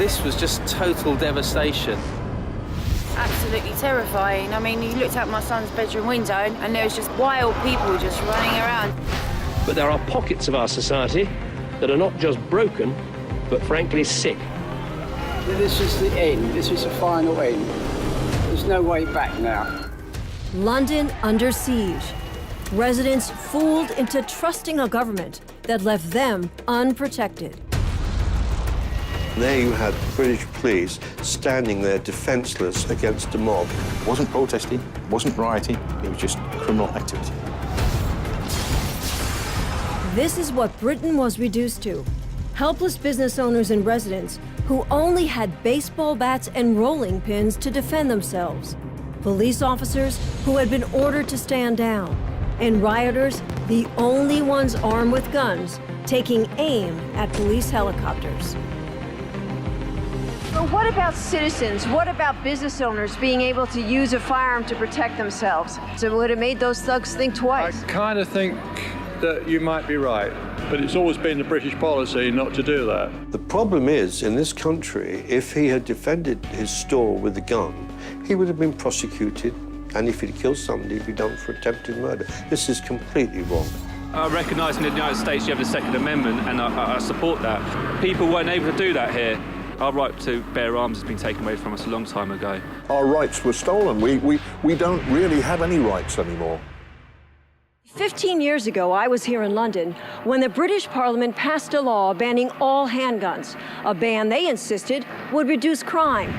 This was just total devastation. Absolutely terrifying. I mean, you looked out my son's bedroom window and there was just wild people just running around. But there are pockets of our society that are not just broken, but frankly sick. This is the end. This is the final end. There's no way back now. London under siege. Residents fooled into trusting a government that left them unprotected. There you had British police standing there defenseless against a mob. It wasn't protesting, it wasn't rioting, it was just criminal activity. This is what Britain was reduced to. Helpless business owners and residents who only had baseball bats and rolling pins to defend themselves. Police officers who had been ordered to stand down. And rioters, the only ones armed with guns, taking aim at police helicopters. But what about citizens? What about business owners being able to use a firearm to protect themselves? So it would have made those thugs think twice. I kind of think that you might be right, but it's always been the British policy not to do that. The problem is, in this country, if he had defended his store with a gun, he would have been prosecuted, and if he'd killed somebody, he'd be done for attempted murder. This is completely wrong. I recognise in the United States you have the Second Amendment, and I support that. People weren't able to do that here. Our right to bear arms has been taken away from us a long time ago. Our rights were stolen. We don't really have any rights anymore. 15 years ago, I was here in London when the British Parliament passed a law banning all handguns, a ban they insisted would reduce crime.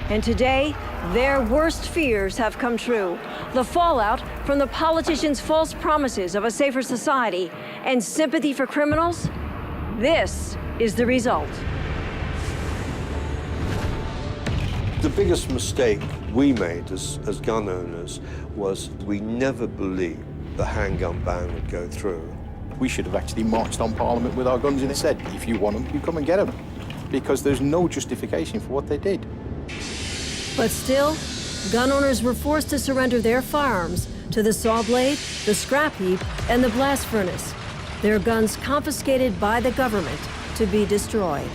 And today, their worst fears have come true. The fallout from the politicians' false promises of a safer society and sympathy for criminals, this is the result. The biggest mistake we made as gun owners was we never believed the handgun ban would go through. We should have actually marched on Parliament with our guns in and said, if you want them, you come and get them. Because there's no justification for what they did. But still, gun owners were forced to surrender their firearms to the saw blade, the scrap heap, and the blast furnace. Their guns confiscated by the government to be destroyed.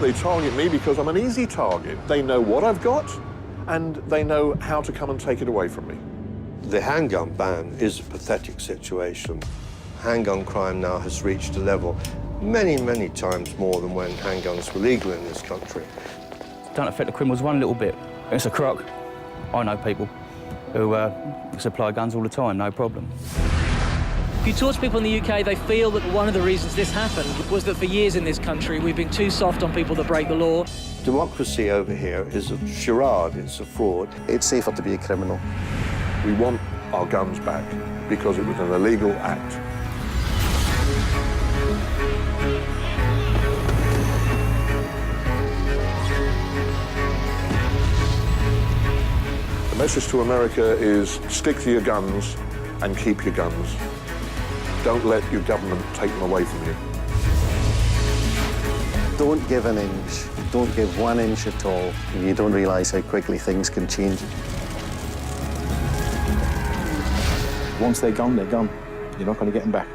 They target me because I'm an easy target. They know what I've got, and they know how to come and take it away from me. The handgun ban is a pathetic situation. Handgun crime now has reached a level many, many times more than when handguns were legal in this country. Don't affect the criminals one little bit. It's a crock. I know people who supply guns all the time, no problem. If you talk to people in the UK, they feel that one of the reasons this happened was that for years in this country, we've been too soft on people that break the law. Democracy over here is a charade, it's a fraud. It's safer to be a criminal. We want our guns back because it was an illegal act. The message to America is stick to your guns and keep your guns. Don't let your government take them away from you. Don't give an inch. Don't give 1 inch at all. You don't realise how quickly things can change. Once they're gone, they're gone. You're not going to get them back.